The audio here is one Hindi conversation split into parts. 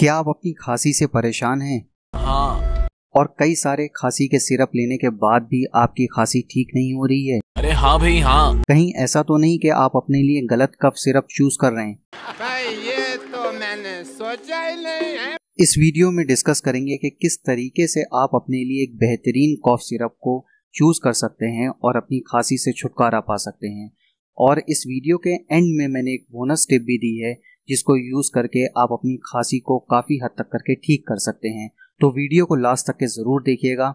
क्या आप अपनी खांसी से परेशान हैं? हाँ। और कई सारे खांसी के सिरप लेने के बाद भी आपकी खांसी ठीक नहीं हो रही है? अरे हाँ भाई हाँ। कहीं ऐसा तो नहीं कि आप अपने लिए गलत कफ सिरप चूज कर रहे हैं? भाई ये तो मैंने सोचा ही नहीं है। इस वीडियो में डिस्कस करेंगे कि किस तरीके से आप अपने लिए एक बेहतरीन कफ सिरप को चूज कर सकते हैं और अपनी खांसी से छुटकारा पा सकते हैं। और इस वीडियो के एंड में मैंने एक बोनस टिप भी दी है जिसको यूज करके आप अपनी खांसी को काफी हद तक करके ठीक कर सकते हैं। तो वीडियो को लास्ट तक के जरूर देखिएगा।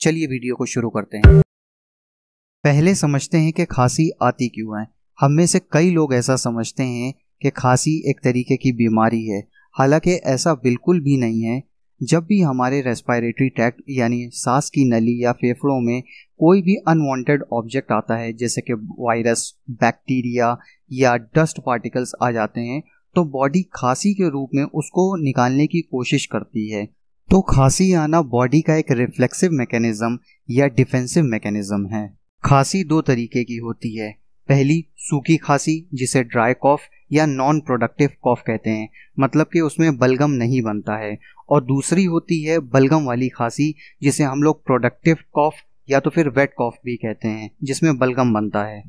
चलिए वीडियो को शुरू करते हैं। पहले समझते हैं कि खांसी आती क्यों है। हम में से कई लोग ऐसा समझते हैं कि खांसी एक तरीके की बीमारी है, हालांकि ऐसा बिल्कुल भी नहीं है। जब भी हमारे रेस्पिरेटरी ट्रैक्ट यानी सांस की नली या फेफड़ों में कोई भी अनवांटेड ऑब्जेक्ट आता है, जैसे कि वायरस, बैक्टीरिया या डस्ट पार्टिकल्स आ जाते हैं, तो बॉडी खांसी के रूप में उसको निकालने की कोशिश करती है। तो खांसी आना बॉडी का एक रिफ्लेक्सिव मैकेनिज्म या डिफेंसिव मैकेनिज्म है। खांसी दो तरीके की होती है। पहली सूखी खांसी, जिसे ड्राई कॉफ या नॉन प्रोडक्टिव कॉफ कहते हैं, मतलब कि उसमें बलगम नहीं बनता है। और दूसरी होती है बलगम वाली खांसी, जिसे हम लोग प्रोडक्टिव कॉफ या तो फिर वेट कॉफ भी कहते हैं, जिसमें बलगम बनता है।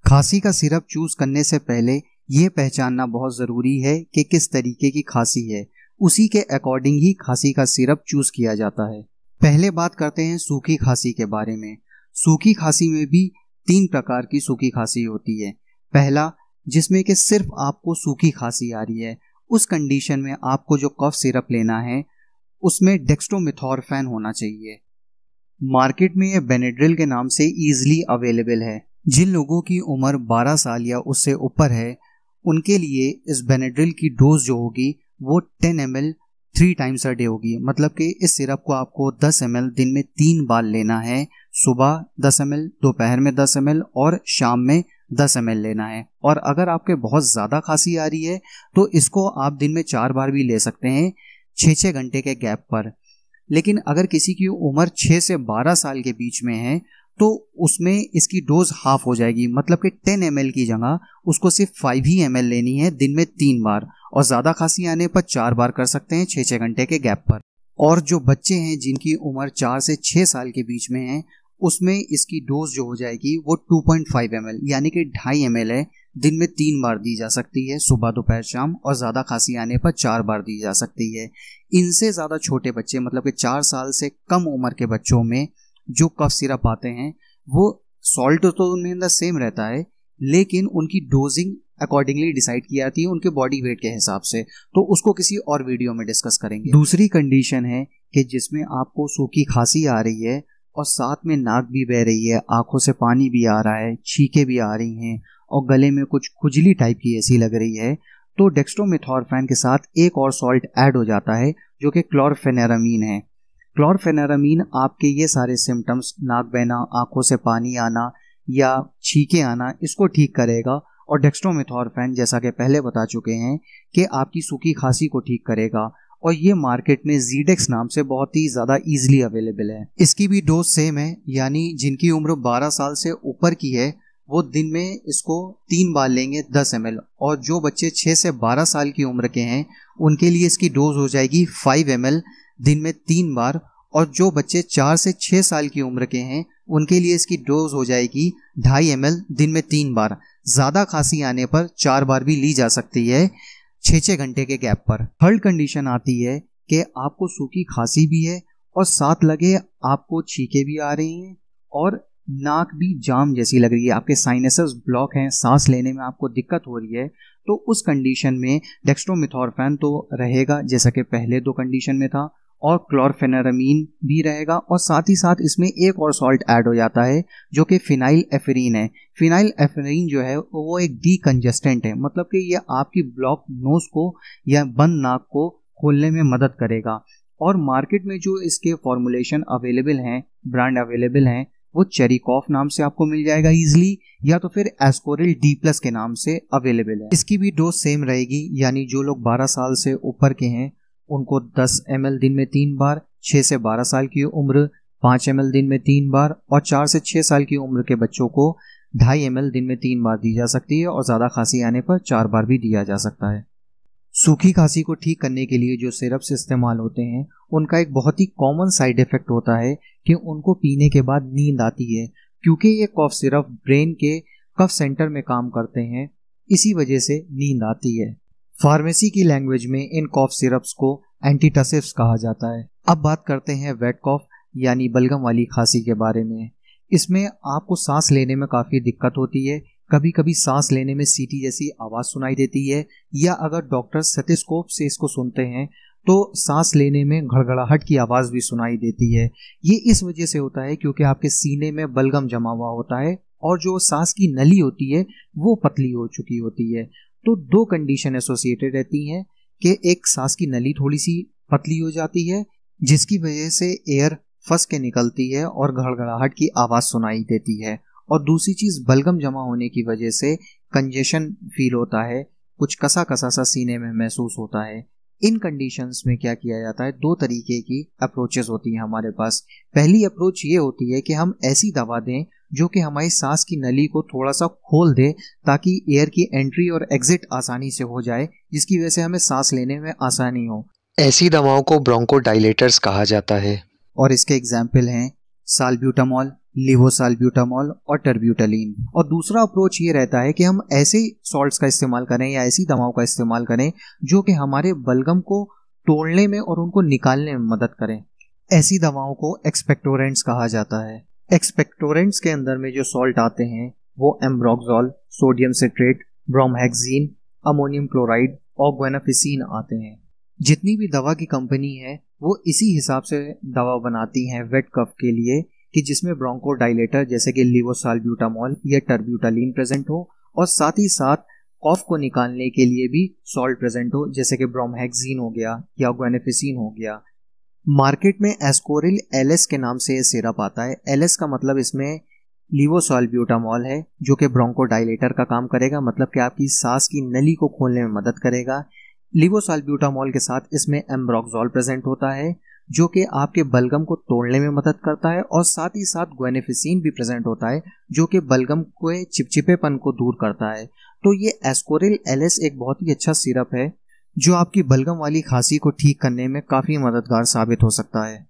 खांसी का सिरप चूज करने से पहले ये पहचानना बहुत ज़रूरी है कि किस तरीके की खांसी है, उसी के अकॉर्डिंग ही खांसी का सिरप चूज किया जाता है। पहले बात करते हैं सूखी खांसी के बारे में। सूखी खांसी में भी 3 प्रकार की सूखी खांसी होती है। पहला, जिसमें कि सिर्फ आपको सूखी खांसी आ रही है, उस कंडीशन में आपको जो कफ सिरप लेना है उसमें डेक्स्ट्रोमेथोर्फेन होना चाहिए। मार्केट में ये बेनेड्रिल के नाम से ईजिली अवेलेबल है। जिन लोगों की उम्र 12 साल या उससे ऊपर है, उनके लिए इस बेनेड्रिल की डोज जो होगी वो 10 ml 3 टाइम्स अ डे होगी। मतलब कि इस सिरप को आपको 10 ml दिन में 3 बार लेना है। सुबह 10 ml, दोपहर में 10 ml और शाम में 10 ml लेना है। और अगर आपके बहुत ज़्यादा खांसी आ रही है तो इसको आप दिन में 4 बार भी ले सकते हैं, 6-6 घंटे के गैप पर। लेकिन अगर किसी की उम्र 6 से 12 साल के बीच में है तो उसमें इसकी डोज हाफ हो जाएगी। मतलब कि 10 ml की जगह उसको सिर्फ 5 ही ml लेनी है दिन में 3 बार, और ज़्यादा खांसी आने पर 4 बार कर सकते हैं 6-6 घंटे के गैप पर। और जो बच्चे हैं जिनकी उम्र 4 से 6 साल के बीच में है, उसमें इसकी डोज जो हो जाएगी वो 2.5 ml यानी कि 2.5 ml है, दिन में 3 बार दी जा सकती है, सुबह दोपहर शाम, और ज़्यादा खांसी आने पर 4 बार दी जा सकती है। इनसे ज़्यादा छोटे बच्चे, मतलब कि 4 साल से कम उम्र के बच्चों में जो कफ सिरप आते हैं, वो सॉल्ट तो उनमें अंदर सेम रहता है, लेकिन उनकी डोजिंग अकॉर्डिंगली डिसाइड की जाती है उनके बॉडी वेट के हिसाब से। तो उसको किसी और वीडियो में डिस्कस करेंगे। दूसरी कंडीशन है कि जिसमें आपको सूखी खांसी आ रही है और साथ में नाक भी बह रही है, आंखों से पानी भी आ रहा है, छींकें भी आ रही हैं और गले में कुछ खुजली टाइप की ऐसी लग रही है, तो डेक्स्ट्रोमेथोर्फेन के साथ एक और सॉल्ट ऐड हो जाता है जो कि क्लोरफेनेरामीन है। क्लोरफेनेरामीन आपके ये सारे सिम्टम्स, नाक बहना, आंखों से पानी आना या छींके आना, इसको ठीक करेगा। और डेक्स्ट्रोमेथोर्फेन, जैसा कि पहले बता चुके हैं, कि आपकी सूखी खांसी को ठीक करेगा। और ये मार्केट में ज़ीडेक्स नाम से बहुत ही ज़्यादा ईजिली अवेलेबल है। इसकी भी डोज सेम है, यानी जिनकी उम्र 12 साल से ऊपर की है वो दिन में इसको 3 बार लेंगे 10 ml। और जो बच्चे 6 से 12 साल की उम्र के हैं उनके लिए इसकी डोज हो जाएगी 5 ml दिन में 3 बार। और जो बच्चे 4 से 6 साल की उम्र के हैं उनके लिए इसकी डोज हो जाएगी 2.5 ml दिन में 3 बार। ज़्यादा खांसी आने पर 4 बार भी ली जा सकती है 6-6 घंटे के गैप पर। थर्ड कंडीशन आती है कि आपको सूखी खांसी भी है और साथ लगे आपको छींके भी आ रही हैं और नाक भी जाम जैसी लग रही है, आपके साइनसेस ब्लॉक हैं, सांस लेने में आपको दिक्कत हो रही है। तो उस कंडीशन में डेक्स्ट्रोमेथोर्फेन तो रहेगा जैसा कि पहले 2 कंडीशन में था, और क्लोरफेनेरामीन भी रहेगा, और साथ ही साथ इसमें एक और सॉल्ट ऐड हो जाता है जो कि फिनाइल एफिरीन है। फिनाइल एफिरीन जो है वो एक डीकंजेस्टेंट है, मतलब कि ये आपकी ब्लॉक नोज को या बंद नाक को खोलने में मदद करेगा। और मार्केट में जो इसके फॉर्मुलेशन अवेलेबल हैं, ब्रांड अवेलेबल हैं, वो चेरिकॉफ नाम से आपको मिल जाएगा ईजिली, या तो फिर एस्कोरिल D+ के नाम से अवेलेबल है। इसकी भी डोज सेम रहेगी, यानी जो लोग 12 साल से ऊपर के हैं उनको 10 ml दिन में 3 बार, 6 से 12 साल की उम्र 5 ml दिन में 3 बार, और 4 से 6 साल की उम्र के बच्चों को 2.5 ml दिन में 3 बार दी जा सकती है, और ज़्यादा खांसी आने पर 4 बार भी दिया जा सकता है। सूखी खांसी को ठीक करने के लिए जो सिरप्स इस्तेमाल होते हैं उनका एक बहुत ही कॉमन साइड इफेक्ट होता है कि उनको पीने के बाद नींद आती है, क्योंकि ये कॉफ सिरप ब्रेन के कफ सेंटर में काम करते हैं, इसी वजह से नींद आती है। फार्मेसी की लैंग्वेज में इन कॉफ सिरप्स को एंटीटसिव्स कहा जाता है। अब बात करते हैं वेट कॉफ यानी बलगम वाली खांसी के बारे में। इसमें आपको सांस लेने में काफ़ी दिक्कत होती है, कभी कभी सांस लेने में सीटी जैसी आवाज़ सुनाई देती है, या अगर डॉक्टर स्टेथोस्कोप से इसको सुनते हैं तो सांस लेने में घड़घड़ाहट की आवाज़ भी सुनाई देती है। ये इस वजह से होता है क्योंकि आपके सीने में बलगम जमा हुआ होता है और जो सांस की नली होती है वो पतली हो चुकी होती है। तो दो कंडीशन एसोसिएटेड रहती हैं कि एक सांस की नली थोड़ी सी पतली हो जाती है जिसकी वजह से एयर फंस के निकलती है और घड़घड़ाहट की आवाज़ सुनाई देती है, और दूसरी चीज़ बलगम जमा होने की वजह से कंजेशन फील होता है, कुछ कसा कसा सा सीने में महसूस होता है। इन कंडीशंस में क्या किया जाता है, दो तरीके की अप्रोचेस होती हैं हमारे पास। पहली अप्रोच ये होती है कि हम ऐसी दवा दें जो कि हमारी सांस की नली को थोड़ा सा खोल दे ताकि एयर की एंट्री और एग्जिट आसानी से हो जाए, जिसकी वजह से हमें सांस लेने में आसानी हो। ऐसी दवाओं को ब्रोंकोडायलेटर्स कहा जाता है और इसके एग्जाम्पल हैं साल्ब्यूटामॉल, लिवोसाल्ब्यूटामॉल और टर्ब्यूटलीन। और दूसरा अप्रोच ये रहता है कि हम ऐसे सॉल्ट्स का इस्तेमाल करें या ऐसी दवाओं का इस्तेमाल करें जो कि हमारे बलगम को तोड़ने में और उनको निकालने में मदद करें। ऐसी दवाओं को एक्सपेक्टोरेंट्स कहा जाता है। एक्सपेक्टोरेंट्स के अंदर में जो सॉल्ट आते हैं वो ambroxol, sodium citrate, bromhexine, ammonium chloride और ग्वेनाफिसिन आते हैं। जितनी भी दवा की कंपनी है वो इसी हिसाब से दवा बनाती हैं वेट कफ के लिए कि जिसमें ब्रोंकोडायलेटर जैसे कि लिवोसाल्ब्यूटामॉल या टर्ब्यूटलीन प्रेजेंट हो, और साथ ही साथ कॉफ को निकालने के लिए भी सॉल्ट प्रेजेंट हो जैसे कि ब्रोमहेक्सिन हो गया या ग्वेनाफिसिन हो गया। मार्केट में एस्कोरिल एलएस के नाम से ये सिरप आता है। एलएस का मतलब इसमें लिवोसाल्ब्यूटामॉल है जो कि ब्रोंकोडायलेटर का काम करेगा, मतलब कि आपकी सांस की नली को खोलने में मदद करेगा। लिवोसाल्ब्यूटामॉल के साथ इसमें एम्ब्रोक्सोल प्रेजेंट होता है जो कि आपके बलगम को तोड़ने में मदद करता है, और साथ ही साथ ग्वेनाफिसिन भी प्रेजेंट होता है जो कि बलगम के चिपचिपेपन को दूर करता है। तो ये एस्कोरिल एलएस एक बहुत ही अच्छा सिरप है जो आपकी बलगम वाली खांसी को ठीक करने में काफ़ी मददगार साबित हो सकता है।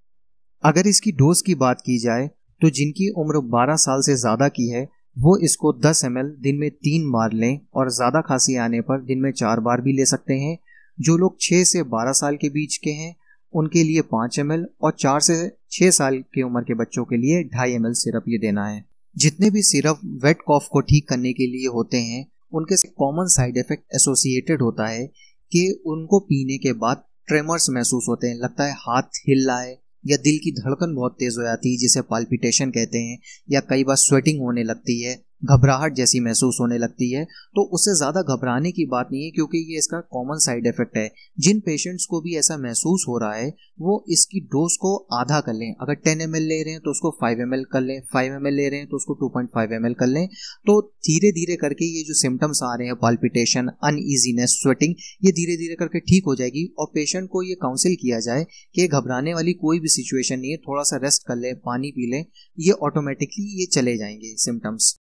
अगर इसकी डोज की बात की जाए तो जिनकी उम्र 12 साल से ज़्यादा की है वो इसको 10 ml दिन में 3 बार लें, और ज़्यादा खांसी आने पर दिन में 4 बार भी ले सकते हैं। जो लोग 6 से 12 साल के बीच के हैं उनके लिए 5 ml, और 4 से 6 साल की उम्र के बच्चों के लिए 2.5 ml सिरप ये देना है। जितने भी सिरप वेट कॉफ को ठीक करने के लिए होते हैं उनके कॉमन साइड इफेक्ट एसोसिएटेड होता है कि उनको पीने के बाद ट्रेमर्स महसूस होते हैं, लगता है हाथ हिल रहा है, या दिल की धड़कन बहुत तेज़ हो जाती है जिसे पाल्पिटेशन कहते हैं, या कई बार स्वेटिंग होने लगती है, घबराहट जैसी महसूस होने लगती है। तो उससे ज़्यादा घबराने की बात नहीं है क्योंकि ये इसका कॉमन साइड इफेक्ट है। जिन पेशेंट्स को भी ऐसा महसूस हो रहा है वो इसकी डोज को आधा कर लें। अगर 10 ml ले रहे हैं तो उसको 5 ml कर लें, 5 ml ले रहे हैं तो उसको 2.5 ml कर लें। तो धीरे धीरे करके ये जो सिम्टम्स आ रहे हैं, पाल्पिटेशन, अनईजीनेस, स्वेटिंग, ये धीरे धीरे करके ठीक हो जाएगी। और पेशेंट को ये काउंसिल किया जाए कि घबराने वाली कोई भी सिचुएशन नहीं है, थोड़ा सा रेस्ट कर लें, पानी पी लें, ये ऑटोमेटिकली ये चले जाएंगे सिम्टम्स।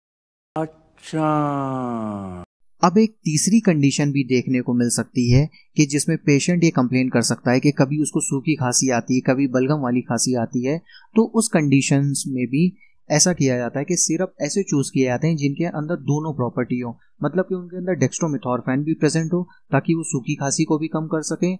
अच्छा, अब एक तीसरी कंडीशन भी देखने को मिल सकती है कि जिसमें पेशेंट ये कंप्लेन कर सकता है कि कभी उसको सूखी खांसी आती है, कभी बलगम वाली खांसी आती है। तो उस कंडीशंस में भी ऐसा किया जाता है कि सिरप ऐसे चूज किए जाते हैं जिनके अंदर दोनों प्रॉपर्टी हो, मतलब कि उनके अंदर डेक्स्ट्रोमेथॉर्फेन भी प्रेजेंट हो ताकि वो सूखी खांसी को भी कम कर सकें,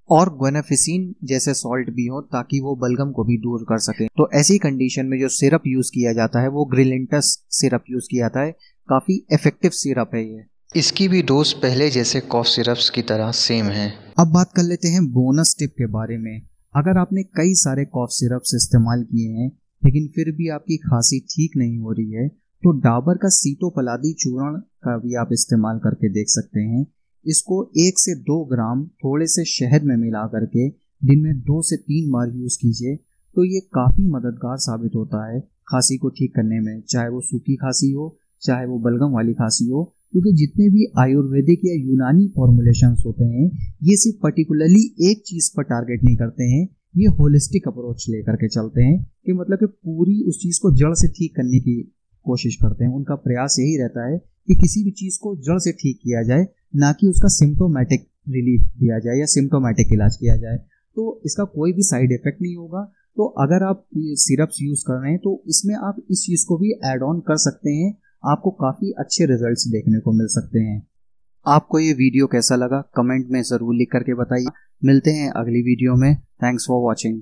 और ग्वेनाफिसिन जैसे सॉल्ट भी हो ताकि वो बलगम को भी दूर कर सके। तो ऐसी कंडीशन में जो सिरप यूज किया जाता है वो ग्रिलिंटस सिरप यूज किया जाता है। काफी इफेक्टिव सिरप है ये। इसकी भी डोज पहले जैसे कॉफ सिरप्स की तरह सेम है। अब बात कर लेते हैं बोनस टिप के बारे में। अगर आपने कई सारे कॉफ सिरप्स इस्तेमाल किए हैं लेकिन फिर भी आपकी खांसी ठीक नहीं हो रही है तो डाबर का सीटोपलादी चूर्ण का भी आप इस्तेमाल करके देख सकते हैं। इसको 1 से 2 ग्राम थोड़े से शहद में मिला करके दिन में 2 से 3 बार यूज़ कीजिए तो ये काफ़ी मददगार साबित होता है खांसी को ठीक करने में, चाहे वो सूखी खांसी हो चाहे वो बलगम वाली खांसी हो। क्योंकि जितने भी आयुर्वेदिक या यूनानी फॉर्मुलेशंस होते हैं ये सिर्फ पर्टिकुलरली एक चीज़ पर टारगेट नहीं करते हैं, ये होलिस्टिक अप्रोच लेकर के चलते हैं कि मतलब कि पूरी उस चीज़ को जड़ से ठीक करने की कोशिश करते हैं। उनका प्रयास यही रहता है कि किसी भी चीज़ को जड़ से ठीक किया जाए, ना कि उसका सिम्टोमेटिक रिलीफ दिया जाए या सिम्टोमेटिक इलाज किया जाए, तो इसका कोई भी साइड इफेक्ट नहीं होगा। तो अगर आप सिरप्स यूज़ कर रहे हैं तो इसमें आप इस चीज़ को भी ऐड ऑन कर सकते हैं, आपको काफ़ी अच्छे रिजल्ट्स देखने को मिल सकते हैं। आपको ये वीडियो कैसा लगा कमेंट में ज़रूर लिख करके बताइए। मिलते हैं अगली वीडियो में। Thanks for watching.